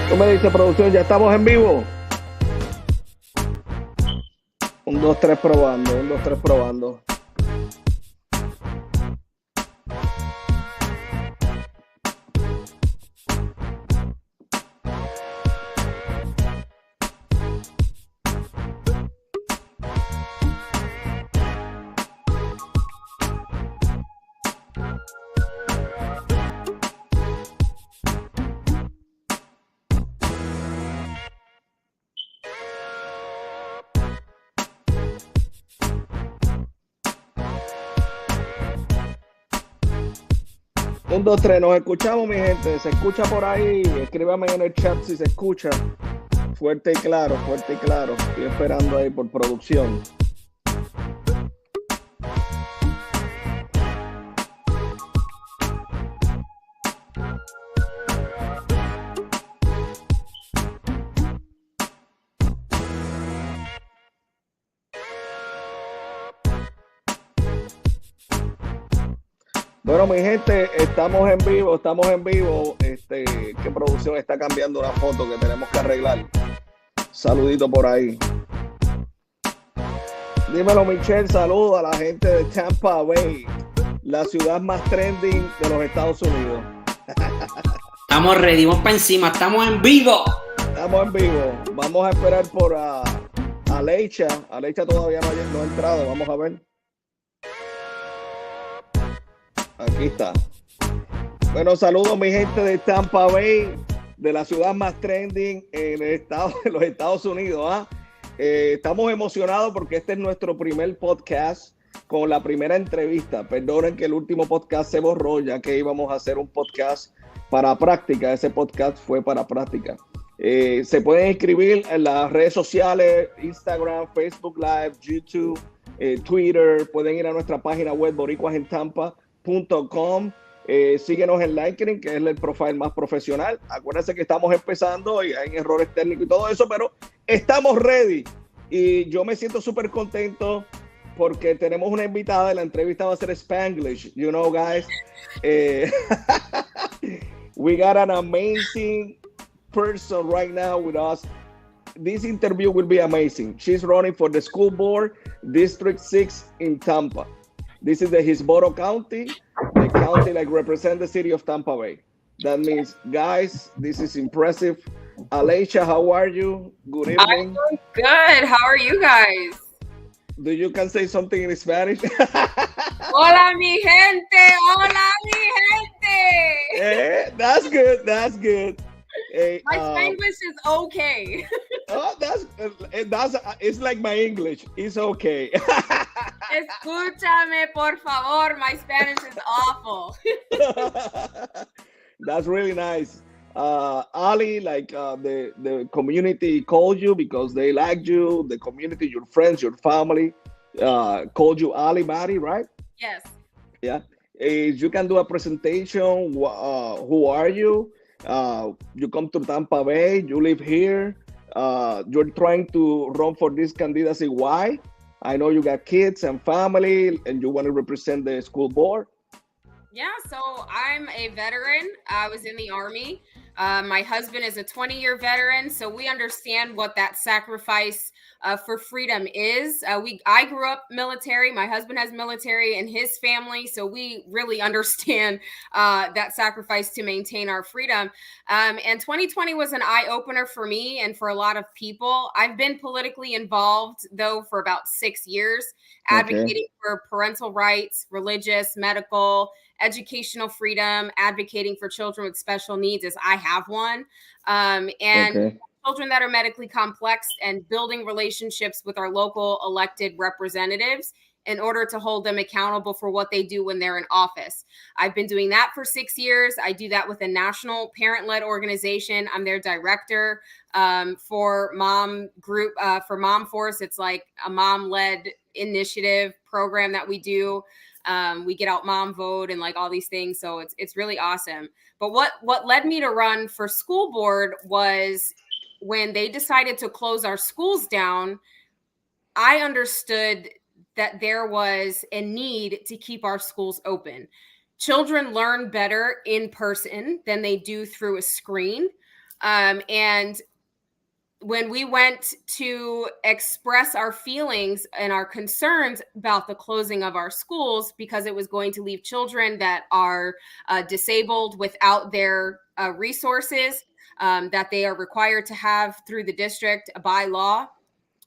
Tú me dices, producción, ya estamos en vivo. 1, 2, 3 probando, 1, 2, 3 probando. Un, dos, tres, nos escuchamos, mi gente. Se escucha por ahí. Escríbame en el chat si se escucha. Fuerte y claro, fuerte y claro. Estoy esperando ahí por producción. Bueno, mi gente, estamos en vivo, ¿Qué producción está cambiando una foto que tenemos que arreglar? Saludito por ahí. Dímelo, Michelle, saludo a la gente de Tampa Bay, la ciudad más trending de los Estados Unidos. Estamos ready, vamos para encima, estamos en vivo. Estamos en vivo. Vamos a esperar por Alysha. Alysha todavía no ha entrado, vamos a ver. Aquí está. Bueno, saludos mi gente de Tampa Bay, de la ciudad más trending en los Estados Unidos. Estamos emocionados porque este es nuestro primer podcast con la primera entrevista. Perdonen que el último podcast se borró, ya que íbamos a hacer un podcast para práctica. Ese podcast fue para práctica. Se pueden inscribir en las redes sociales, Instagram, Facebook Live, YouTube, Twitter. Pueden ir a nuestra página web boricuasentampa.com. Síguenos en LinkedIn, que es el profile más profesional. Acuérdense que estamos empezando y hay errores técnicos y todo eso, pero estamos ready. Y yo me siento súper contento porque tenemos una invitada y la entrevista va a ser Spanglish. You know, guys, we got an amazing person right now with us. This interview will be amazing. She's running for the school board, District 6 in Tampa. This is the Hillsborough County, the county like represent the city of Tampa Bay. That means, guys, this is impressive. Alysha, how are you? Good evening. I'm doing good. How are you guys? Do you can say something in Spanish? Hola, mi gente. Hola, mi gente. That's good. That's good. My Spanglish is okay. Oh, it's like my English. It's okay. Escúchame, por favor. My Spanish is awful. That's really nice. Ali, the community called you because they liked you. The community, your friends, your family, called you Ali Bari, right? Yes. Yeah. You can do a presentation. Who are you? You come to Tampa Bay. You live here. You're trying to run for this candidacy. Why? I know you got kids and family, and you want to represent the school board. Yeah, so I'm a veteran. I was in the Army. My husband is a 20-year veteran, so we understand what that sacrifice for freedom is. I grew up military. My husband has military in his family, so we really understand that sacrifice to maintain our freedom. And 2020 was an eye-opener for me and for a lot of people. I've been politically involved, though, for about 6 years, advocating for parental rights, religious, medical, educational freedom, advocating for children with special needs, as I have one, and children that are medically complex, and building relationships with our local elected representatives in order to hold them accountable for what they do when they're in office. I've been doing that for 6 years. I do that with a national parent-led organization. I'm their director for Mom Group, for Mom Force. It's like a mom-led initiative program that we do. We get out mom vote and like all these things. So it's really awesome. But what led me to run for school board was when they decided to close our schools down, I understood that there was a need to keep our schools open. Children learn better in person than they do through a screen. And when we went to express our feelings and our concerns about the closing of our schools, because it was going to leave children that are disabled without their resources that they are required to have through the district by law,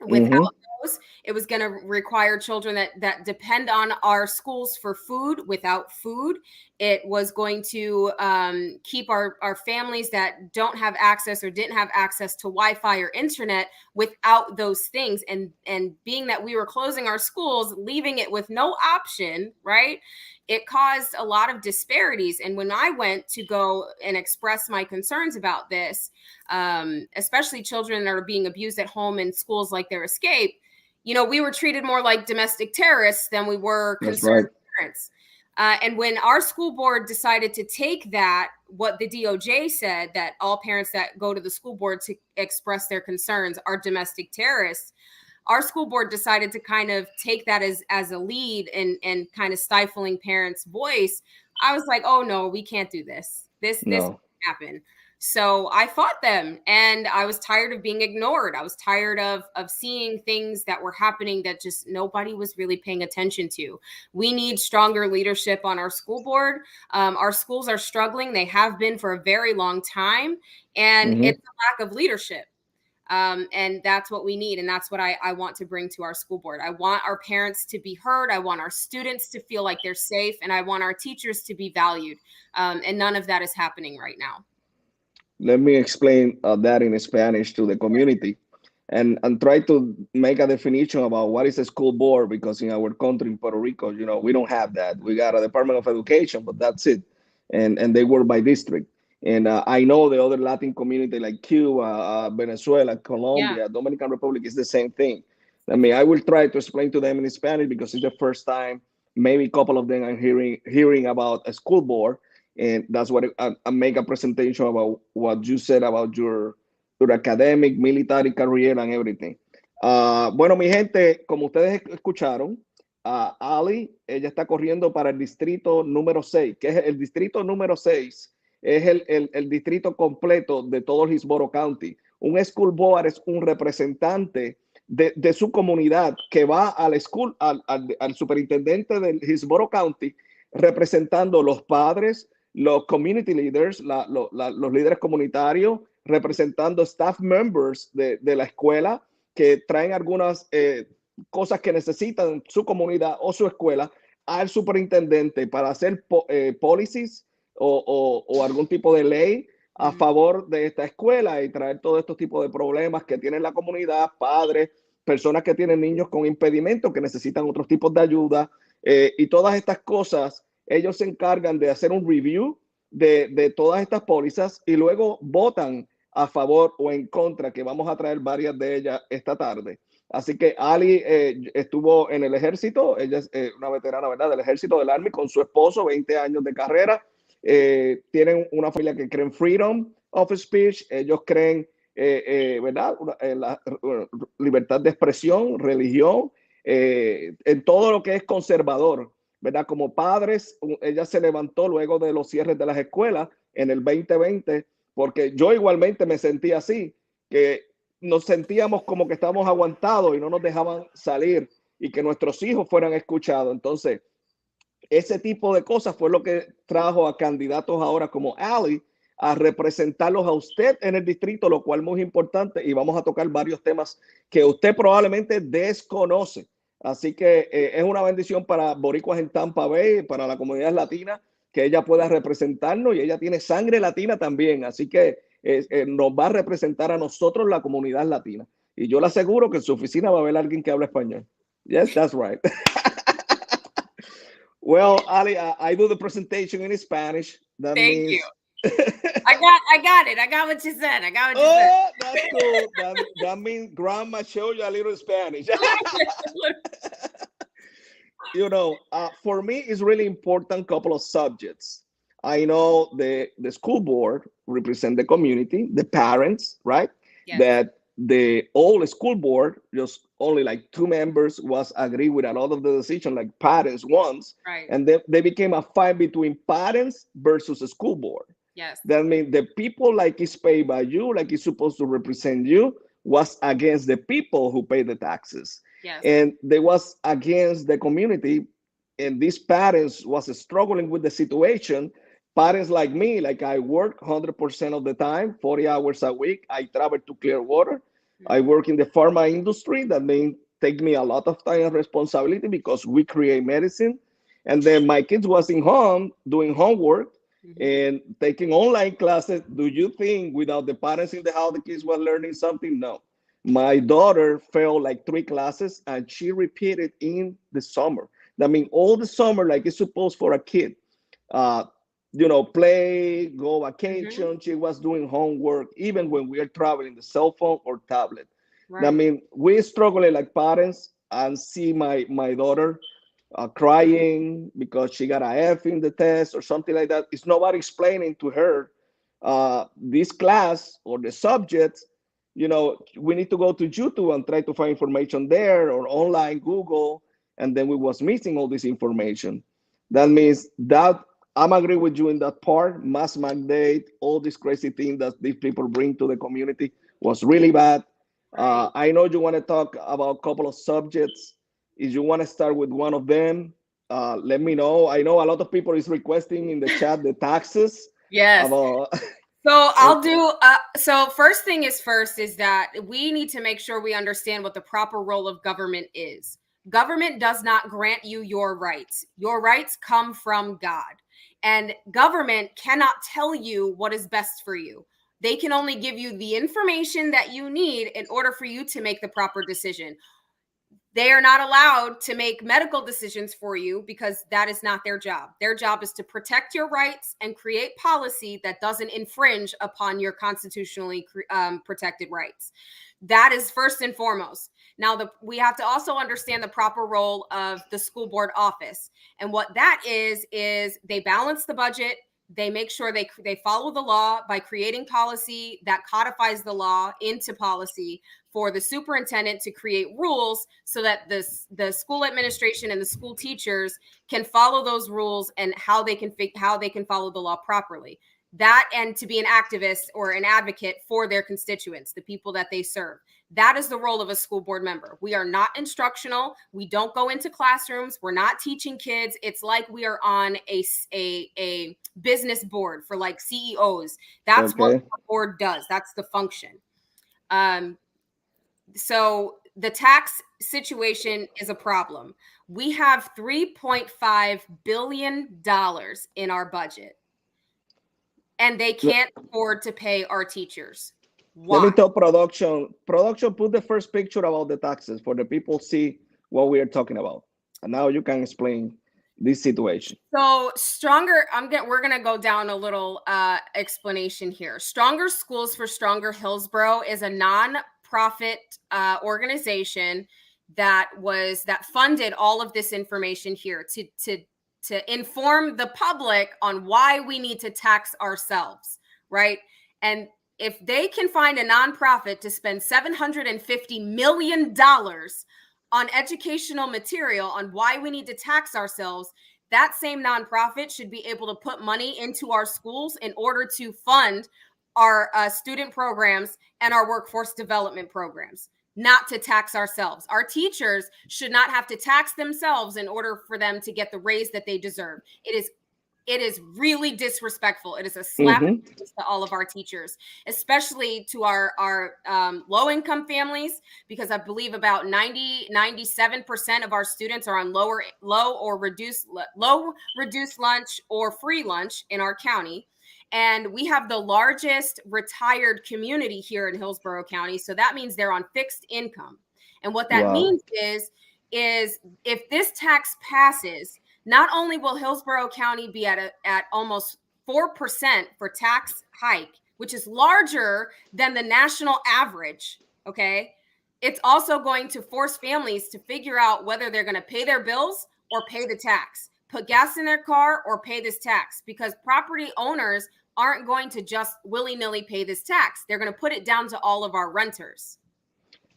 without those, it was going to require children that depend on our schools for food. Without food, it was going to keep our families that don't have access or didn't have access to Wi-Fi or internet without those things. And being that we were closing our schools, leaving it with no option, right? It caused a lot of disparities. And when I went to go and express my concerns about this, especially children that are being abused at home and schools like their escape, we were treated more like domestic terrorists than we were concerned parents. And when our school board decided to take that, what the DOJ said, that all parents that go to the school board to express their concerns are domestic terrorists, our school board decided to kind of take that as a lead and kind of stifling parents' voice. I was like, oh no, we can't do this. This can't happen. So I fought them, and I was tired of being ignored. I was tired of seeing things that were happening that just nobody was really paying attention to. We need stronger leadership on our school board. Our schools are struggling. They have been for a very long time, and it's a lack of leadership. And that's what we need. And that's what I want to bring to our school board. I want our parents to be heard. I want our students to feel like they're safe. And I want our teachers to be valued. And none of that is happening right now. Let me explain that in Spanish to the community and try to make a definition about what is a school board, because in our country, in Puerto Rico, we don't have that. We got a Department of Education, but that's it. And they work by district. And I know the other Latin community like Cuba, Venezuela, Colombia, Dominican Republic is the same thing. I will try to explain to them in Spanish because it's the first time, maybe a couple of them are hearing about a school board. And that's what I make a presentation about what you said about your academic, military career and everything. Bueno, mi gente, como ustedes escucharon, Ali, ella está corriendo para el distrito número 6, que es el distrito número 6. Es el distrito completo de todo el Hillsborough County. Un school board es un representante de su comunidad que va al superintendente del Hillsborough County representando los padres, los community leaders, los líderes comunitarios, representando staff members de la escuela que traen algunas cosas que necesitan su comunidad o su escuela al superintendente para hacer policies o algún tipo de ley a favor de esta escuela y traer todos estos tipos de problemas que tiene la comunidad, padres, personas que tienen niños con impedimentos que necesitan otros tipos de ayuda y todas estas cosas. Ellos se encargan de hacer un review de todas estas pólizas y luego votan a favor o en contra, que vamos a traer varias de ellas esta tarde. Así que Ali estuvo en el ejército, ella es una veterana, ¿verdad?, del ejército del Army con su esposo, 20 años de carrera. Tienen una familia que cree en freedom of speech, ellos creen, ¿verdad?, la libertad de expresión, religión, en todo lo que es conservador, ¿verdad? Como padres, ella se levantó luego de los cierres de las escuelas en el 2020, porque yo igualmente me sentí así, que nos sentíamos como que estábamos aguantados y no nos dejaban salir y que nuestros hijos fueran escuchados. Entonces, ese tipo de cosas fue lo que trajo a candidatos ahora como Ali a representarlos a usted en el distrito, lo cual es muy importante, y vamos a tocar varios temas que usted probablemente desconoce. Así que es una bendición para Boricuas en Tampa Bay, para la comunidad latina, que ella pueda representarnos, y ella tiene sangre latina también, así que nos va a representar a nosotros, la comunidad latina. Y yo le aseguro que en su oficina va a haber alguien que habla español. Yes, that's right. Well, Ali, I do the presentation in Spanish. Thank you. I got it. I got what you said. That's cool. That means Grandma showed you a little Spanish. For me, it's really important couple of subjects. I know the school board represent the community, the parents, right? Yes. That the old school board, just only like 2 members was agree with a lot of the decision, like parents once. Right. And they became a fight between parents versus the school board. Yes. That means the people like is paid by you, like it's supposed to represent you, was against the people who pay the taxes. Yes. And they was against the community. And these parents was struggling with the situation. Parents like me, like I work 100% of the time, 40 hours a week. I travel to Clearwater. I work in the pharma industry. That means take me a lot of time and responsibility because we create medicine. And then my kids was in home doing homework and taking online classes. Do you think without the parents in the house, the kids were learning something? No. My daughter failed like 3 classes and she repeated in the summer. I mean, all the summer, like it's supposed for a kid, play, go vacation. She was doing homework, even when we are traveling, the cell phone or tablet. Right. I mean, we struggling like parents and see my daughter crying because she got a F in the test or something like that. It's nobody explaining to her this class or the subject. We need to go to YouTube and try to find information there or online Google, and then we was missing all this information. That means that I'm agree with you in that part. Mass mandate, all this crazy thing that these people bring to the community was really bad. Right. I know you want to talk about a couple of subjects. If you want to start with one of them, let me know. I know a lot of people is requesting in the chat the taxes. Yes. About So I'll do, so first thing is first is that we need to make sure we understand what the proper role of government is. Government does not grant you your rights. Your rights come from God. And government cannot tell you what is best for you. They can only give you the information that you need in order for you to make the proper decision. They are not allowed to make medical decisions for you because that is not their job. Their job is to protect your rights and create policy that doesn't infringe upon your constitutionally protected rights. That is first and foremost. Now, we have to also understand the proper role of the school board office. And what that is they balance the budget. They make sure they follow the law by creating policy that codifies the law into policy for the superintendent to create rules so that the school administration and the school teachers can follow those rules and how they can follow the law properly. That, and to be an activist or an advocate for their constituents, the people that they serve. That is the role of a school board member. We are not instructional. We don't go into classrooms. We're not teaching kids. It's like we are on a business board for like CEOs. That's what the board does. That's the function. So the tax situation is a problem. We have $3.5 billion in our budget, and they can't afford to pay our teachers. Why? Let me tell production. Production, put the first picture about the taxes for the people see what we are talking about. And now you can explain this situation. So we're gonna go down a little explanation here. Stronger Schools for Stronger Hillsborough is a non-profit organization that funded all of this information here to inform the public on why we need to tax ourselves, right? And if they can find a nonprofit to spend $750 million on educational material on why we need to tax ourselves, that same nonprofit should be able to put money into our schools in order to fund our student programs and our workforce development programs, not to tax ourselves. Our teachers should not have to tax themselves in order for them to get the raise that they deserve. It is really disrespectful. It is a slap to all of our teachers, especially to our low-income families, because I believe about 97% of our students are on low reduced lunch or free lunch in our county. And we have the largest retired community here in Hillsborough County. So that means they're on fixed income. And what that means is if this tax passes, not only will Hillsborough County be at almost 4% for tax hike, which is larger than the national average, okay? It's also going to force families to figure out whether they're going to pay their bills or pay the tax, put gas in their car or pay this tax, because property owners aren't going to just willy-nilly pay this tax. They're going to put it down to all of our renters.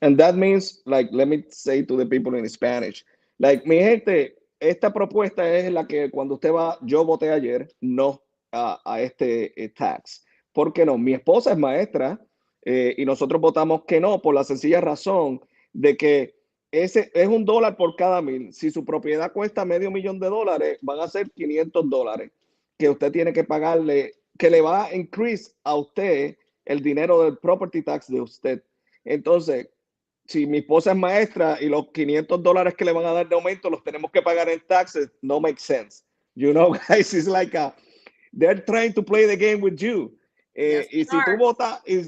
And that means, like, let me say to the people in Spanish, like, mi gente, esta propuesta es la que cuando usted va, yo voté ayer, no. a este tax. ¿Por qué no? Mi esposa es maestra y nosotros votamos que no por la sencilla razón de que ese es $1 por cada 1,000. Si su propiedad cuesta $500,000, van a ser $500 que usted tiene que pagarle, que le va a increase a usted el dinero del property tax de usted. Entonces, si mi esposa es maestra y los $500 que le van a dar de aumento los tenemos que pagar en taxes, no makes sense. You know, guys, it's like they're trying to play the game with you. Yes, y si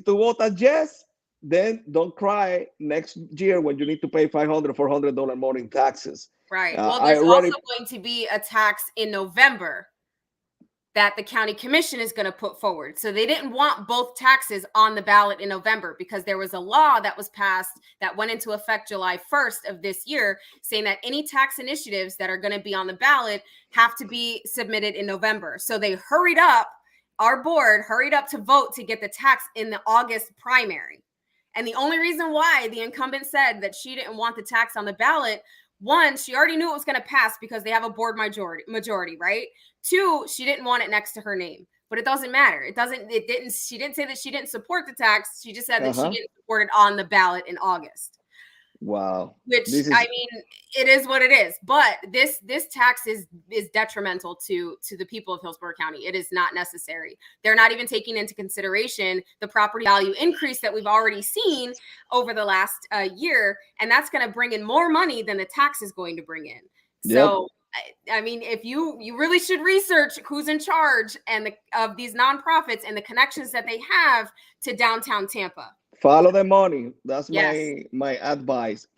tú votas yes, then don't cry next year when you need to pay $500, $400 more in taxes. Right. Well, there's also going to be a tax in November that the county commission is going to put forward. So they didn't want both taxes on the ballot in November because there was a law that was passed that went into effect July 1st of this year saying that any tax initiatives that are going to be on the ballot have to be submitted in November. So they hurried up, our board hurried up to vote to get the tax in the August primary. And the only reason why the incumbent said that she didn't want the tax on the ballot, one, she already knew it was going to pass because they have a board majority, right? Two, she didn't want it next to her name, but it doesn't matter. She didn't say that she didn't support the tax. She just said that she didn't support it on the ballot in August. Wow. Which, I mean, it is what it is. But this tax is detrimental to the people of Hillsborough County. It is not necessary. They're not even taking into consideration the property value increase that we've already seen over the last year. And that's going to bring in more money than the tax is going to bring in. So, I mean, if you really should research who's in charge and of these nonprofits and the connections that they have to downtown Tampa. Follow the money. That's my advice.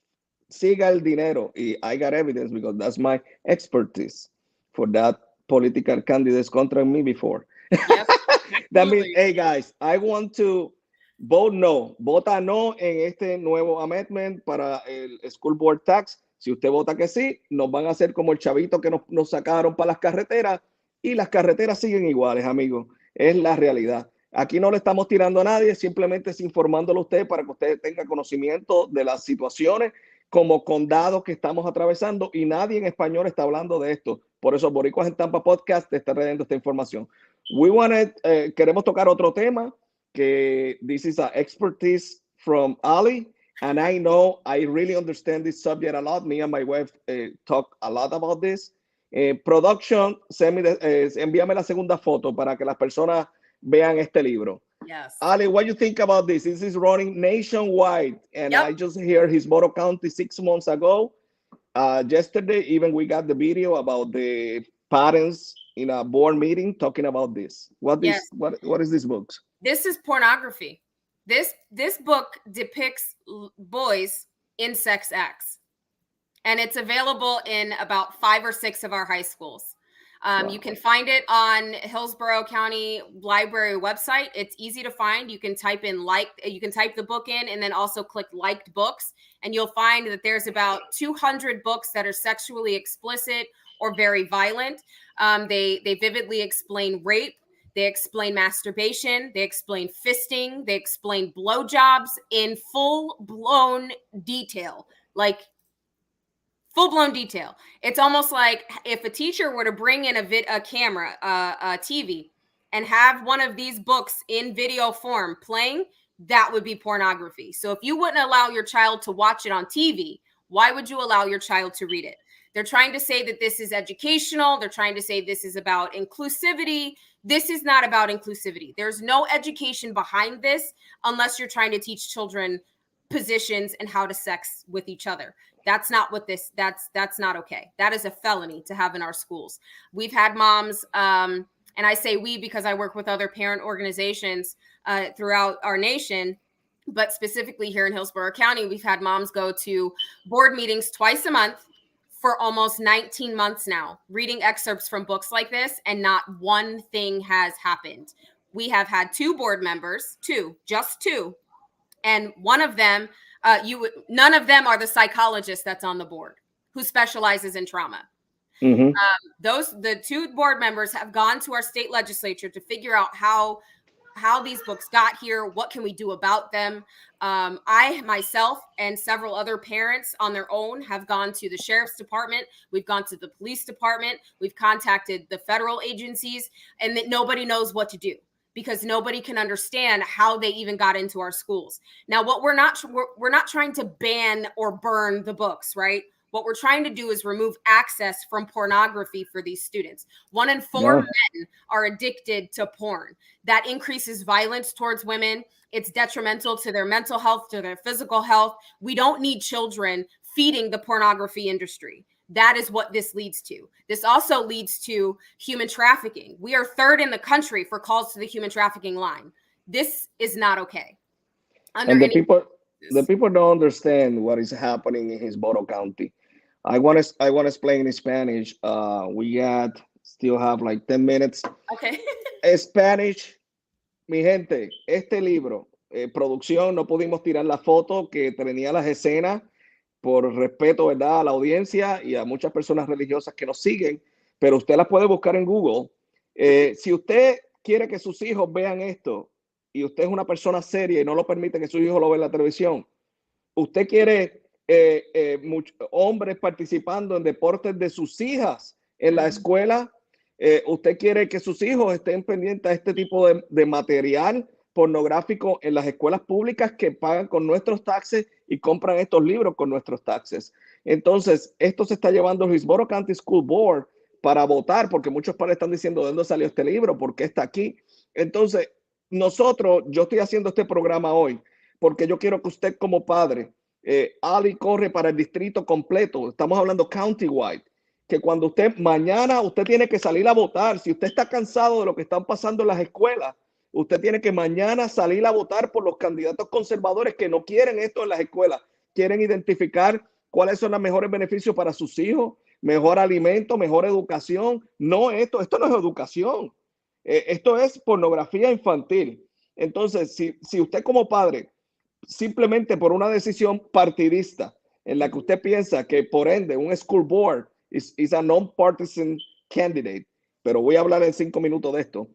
Siga el dinero. Y I got evidence because that's my expertise for that political candidates contra me before. Yep, that means, hey guys, I want to vote no. Vota no en este nuevo amendment para el school board tax. Si usted vota que sí, nos van a hacer como el chavito que nos sacaron para las carreteras y las carreteras siguen iguales, amigos. Es la realidad. Aquí no le estamos tirando a nadie, simplemente es informándolo a usted para que usted tenga conocimiento de las situaciones como condados que estamos atravesando y nadie en español está hablando de esto. Por eso Boricuas en Tampa Podcast te está trayendo esta información. Queremos tocar otro tema que this is a expertise from Ali, and I know I really understand this subject a lot. Me and my wife talk a lot about this. Production, envíame la segunda foto para que las personas vean este libro. Yes. Ali, what do you think about this? This is running nationwide, and I just heard Hillsborough County 6 months ago. Yesterday, even we got the video about the parents in a board meeting talking about this. What is this book? This is pornography. This book depicts boys in sex acts, and it's available in about 5 or 6 of our high schools. You can find it on Hillsborough County Library website. It's easy to find. You can type in you can type the book in and then also click liked books. And you'll find that there's about 200 books that are sexually explicit or very violent. They vividly explain rape. They explain masturbation. They explain fisting. They explain blowjobs in full-blown detail. Full-blown detail. It's almost like if a teacher were to bring in a camera, a TV, and have one of these books in video form playing, that would be pornography. So if you wouldn't allow your child to watch it on TV, why would you allow your child to read it? They're trying to say that this is educational. They're trying to say this is about inclusivity. This is not about inclusivity. There's no education behind this unless you're trying to teach children positions and how to sex with each other. That's not what that's not okay. That is a felony to have in our schools. We've had moms, and I say we because I work with other parent organizations throughout our nation, but specifically here in Hillsborough County, we've had moms go to board meetings twice a month for almost 19 months now, reading excerpts from books like this, and not one thing has happened. We have had 2 board members, just two, and one of them, none of them are the psychologist that's on the board who specializes in trauma. The 2 board members have gone to our state legislature to figure out how how these books got here. What can we do about them? I myself and several other parents on their own have gone to the sheriff's department. We've gone to the police department. We've contacted the federal agencies, and that nobody knows what to do, because nobody can understand how they even got into our schools. Now, what we're not trying to ban or burn the books, right? What we're trying to do is remove access from pornography for these students. 1 in 4 men are addicted to porn. That increases violence towards women. It's detrimental to their mental health, to their physical health. We don't need children feeding the pornography industry. That is what this leads to. This also leads to human trafficking. We are 3rd in the country for calls to the human trafficking line. This is not okay. And the people don't understand what is happening in Hillsborough County. I want to explain in Spanish. We still have like 10 minutes. Okay. Spanish, mi gente, este libro, producción, no pudimos tirar la foto que tenía las escenas por respeto, ¿verdad?, a la audiencia y a muchas personas religiosas que nos siguen, pero usted las puede buscar en Google. Si usted quiere que sus hijos vean esto y usted es una persona seria y no lo permite que sus hijos lo vean en la televisión, usted quiere hombres participando en deportes de sus hijas en la escuela, usted quiere que sus hijos estén pendientes a este tipo de material pornográfico en las escuelas públicas que pagan con nuestros taxes y compran estos libros con nuestros taxes. Entonces, esto se está llevando el Hillsborough County School Board para votar, porque muchos padres están diciendo, ¿de dónde salió este libro? ¿Por qué está aquí? Entonces, yo estoy haciendo este programa hoy porque yo quiero que usted como padre, Ali corre para el distrito completo, estamos hablando countywide, que cuando mañana usted tiene que salir a votar, si usted está cansado de lo que están pasando en las escuelas, usted tiene que mañana salir a votar por los candidatos conservadores que no quieren esto en las escuelas, quieren identificar cuáles son los mejores beneficios para sus hijos, mejor alimento, mejor educación. No, esto no es educación, esto es pornografía infantil. Entonces, si usted como padre, simplemente por una decisión partidista en la que usted piensa que por ende un school board is a non-partisan candidate, pero voy a hablar en 5 minutos de esto.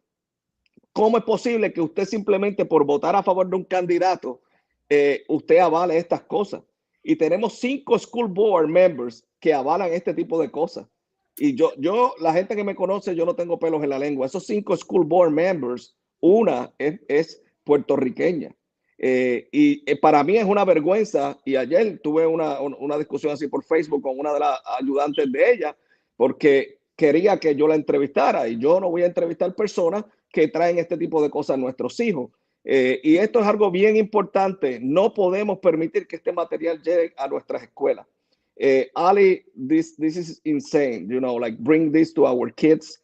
¿Cómo es posible que usted simplemente por votar a favor de un candidato, usted avale estas cosas? Y tenemos 5 school board members que avalan este tipo de cosas. Y la gente que me conoce, yo no tengo pelos en la lengua. Esos 5 school board members, una es puertorriqueña. Y para mí es una vergüenza. Y ayer tuve una discusión así por Facebook con una de las ayudantes de ella, porque quería que yo la entrevistara. Y yo no voy a entrevistar personas que traen este tipo de cosas a nuestros hijos. Y esto es algo bien importante. No podemos permitir que este material llegue a nuestras escuelas. Ali, this is insane. You know, like bring this to our kids.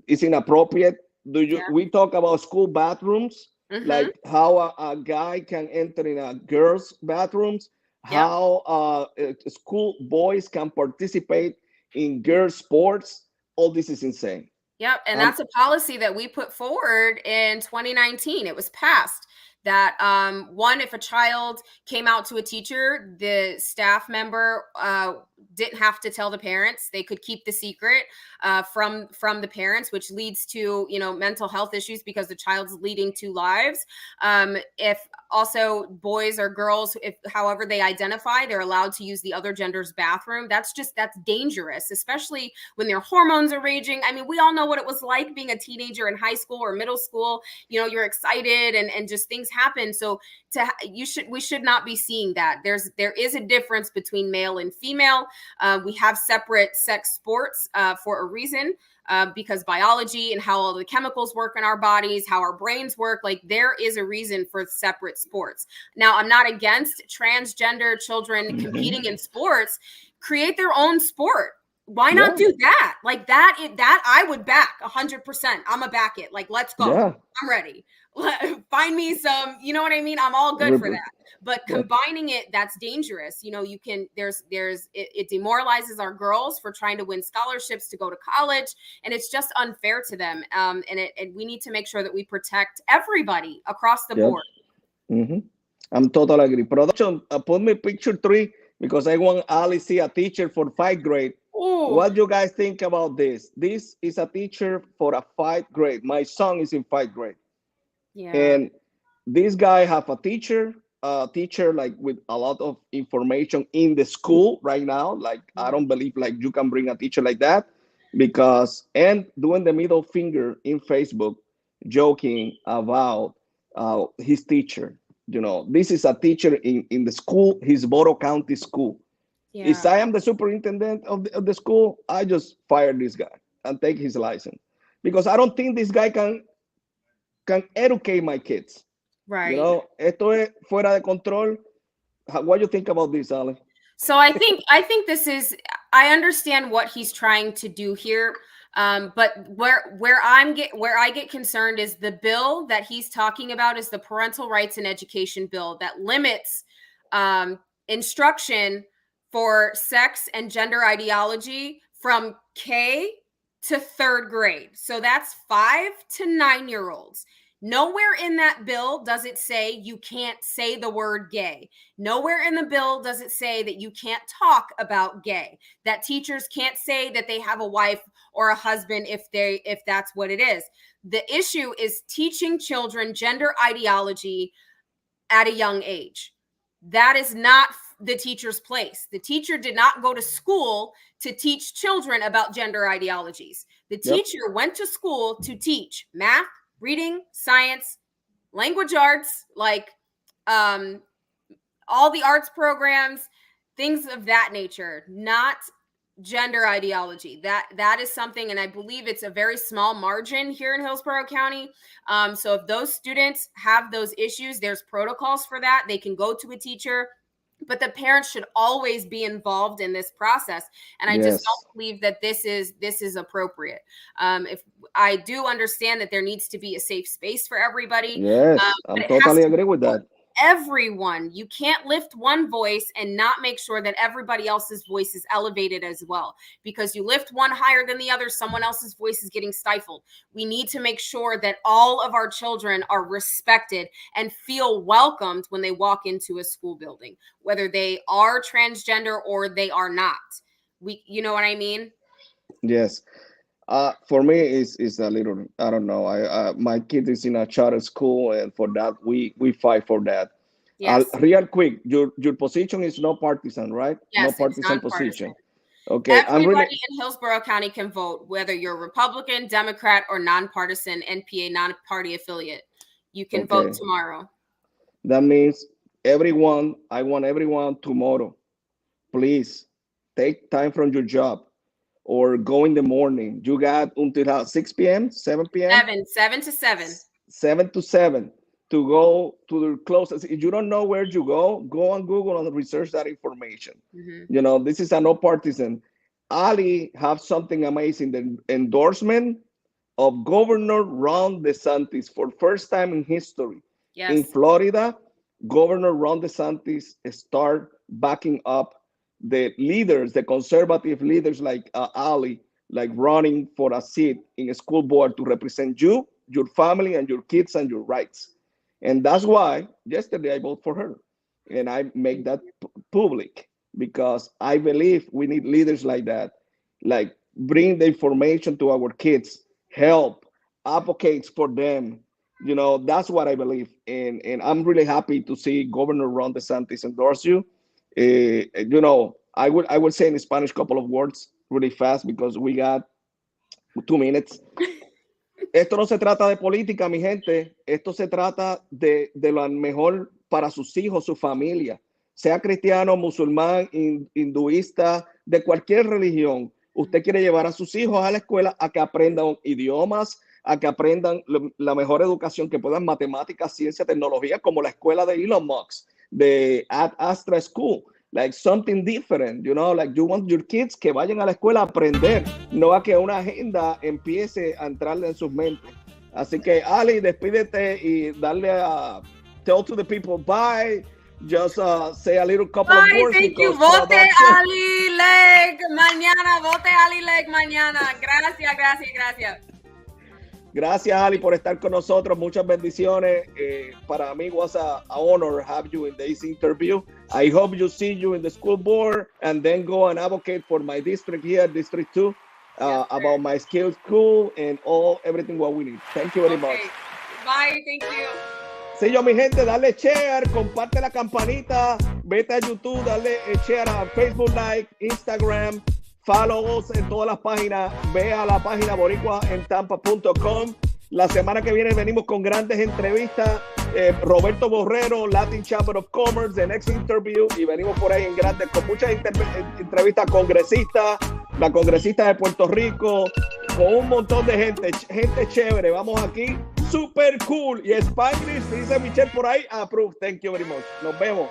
It's inappropriate. We talk about school bathrooms, like how a guy can enter in a girls' bathrooms, how school boys can participate in girls' sports. All this is insane. Yep. And that's a policy that we put forward in 2019. It was passed that if a child came out to a teacher, the staff member didn't have to tell the parents. They could keep the secret from the parents, which leads to, mental health issues because the child's leading 2 lives. If also boys or girls, however they identify, they're allowed to use the other gender's bathroom. That's dangerous, especially when their hormones are raging. I mean, we all know what it was like being a teenager in high school or middle school. You're excited and just things happen. So we should not be seeing that. There is a difference between male and female. We have separate sex sports for a reason. Because biology and how all the chemicals work in our bodies, how our brains work, like there is a reason for separate sports. Now, I'm not against transgender children competing in sports. Create their own sport. Why not do that? Like that I would back 100%. I'ma back it. Like, let's go. Yeah. I'm ready. Find me some, you know what I mean? I'm all good for that. But combining it, that's dangerous. It demoralizes our girls for trying to win scholarships to go to college. And it's just unfair to them. And we need to make sure that we protect everybody across the board. I'm totally agree. Production, put me picture 3 because I want Ali see a teacher for 5th grade. Ooh. What do you guys think about this? This is a teacher for a 5th grade. My son is in 5th grade. Yeah. And this guy have a teacher like with a lot of information in the school right now. Like I don't believe like you can bring a teacher like that, because and doing the middle finger in Facebook, joking about his teacher. This is a teacher in the school, his Boro County school. If Yeah. I am the superintendent of the school, I just fire this guy and take his license, because I don't think this guy can educate my kids. Right. Esto es fuera de control. What do you think about this, Ali? So I think this is, I understand what he's trying to do here. But where I get concerned is the bill that he's talking about is the Parental Rights and Education bill that limits instruction for sex and gender ideology from K to third grade. So that's 5 to 9-year-olds. Nowhere in that bill does it say you can't say the word gay. Nowhere in the bill does it say that you can't talk about gay, that teachers can't say that they have a wife or a husband if that's what it is. The issue is teaching children gender ideology at a young age. That is not the teacher's place. The teacher did not go to school to teach children about gender ideologies. The teacher went to school to teach math, reading, science, language arts, like all the arts programs, things of that nature, not gender ideology. That is something, and I believe it's a very small margin here in Hillsborough County. So if those students have those issues, there's protocols for that. They can go to a teacher, but the parents should always be involved in this process. And I just don't believe that this is appropriate. If I do understand that there needs to be a safe space for everybody. Yes, I'm totally agree with that. Everyone, you can't lift one voice and not make sure that everybody else's voice is elevated as well, because you lift one higher than the other, someone else's voice is getting stifled. We need to make sure that all of our children are respected and feel welcomed when they walk into a school building, whether they are transgender or they are not. You know what I mean? Yes. For me, it's a little, I don't know. My kid is in a charter school, and for that, we fight for that. Yes. Real quick, your position is no partisan, right? Yes, no partisan position. Okay. Everybody in Hillsborough County can vote, whether you're Republican, Democrat, or nonpartisan NPA, non-party affiliate. You can vote tomorrow. That means I want everyone tomorrow, please take time from your job or go in the morning. You got until 6 p.m., 7 p.m.? 7 to 7. 7 to 7 to go to the closest. If you don't know where you go on Google and research that information. This is a no partisan. Ali have something amazing, the endorsement of Governor Ron DeSantis for first time in history. In Florida, Governor Ron DeSantis start backing up the leaders, the conservative leaders like Ali, like running for a seat in a school board to represent you, your family, and your kids and your rights. And that's why yesterday I voted for her. And I make that public, because I believe we need leaders like that, like bring the information to our kids, help, advocates for them. That's what I believe. And I'm really happy to see Governor Ron DeSantis endorse you. I would say in Spanish a couple of words really fast, because we got 2 minutes. Esto no se trata de política, mi gente. Esto se trata de lo mejor para sus hijos, su familia, sea cristiano, musulmán, hinduista, de cualquier religión. Usted quiere llevar a sus hijos a la escuela a que aprendan idiomas, a que aprendan la mejor educación, que puedan matemáticas, ciencia, tecnología, como la escuela de Elon Musk, de Astra School. Like something different, like you want your kids que vayan a la escuela a aprender, no a que una agenda empiece a entrarle en sus mentes. Así que, Ali, despídete y darle a tell to the people bye. Just say a little couple of words. Thank you. Vote Ali Legge mañana. Vote Ali Legge mañana. Gracias. Gracias, Ali, por estar con nosotros. Muchas bendiciones. Para mí was a honor to have you in this interview. I hope you see you in the school board and then go and advocate for my district here, District 2, about my skills school and everything what we need. Thank you very much. Bye. Thank you. Sí, yo, mi gente, dale share, comparte la campanita, vete a YouTube, dale share a Facebook Like, Instagram, follow us en todas las páginas, ve a la página boricuasentampa.com. La semana que viene venimos con grandes entrevistas. Roberto Borrero, Latin Chamber of Commerce, The Next Interview, y venimos por ahí en grandes con muchas entrevistas congresistas, la congresista de Puerto Rico, con un montón de gente chévere. Vamos aquí, super cool. Y Spanglish, dice Michelle por ahí, approve. Thank you very much. Nos vemos.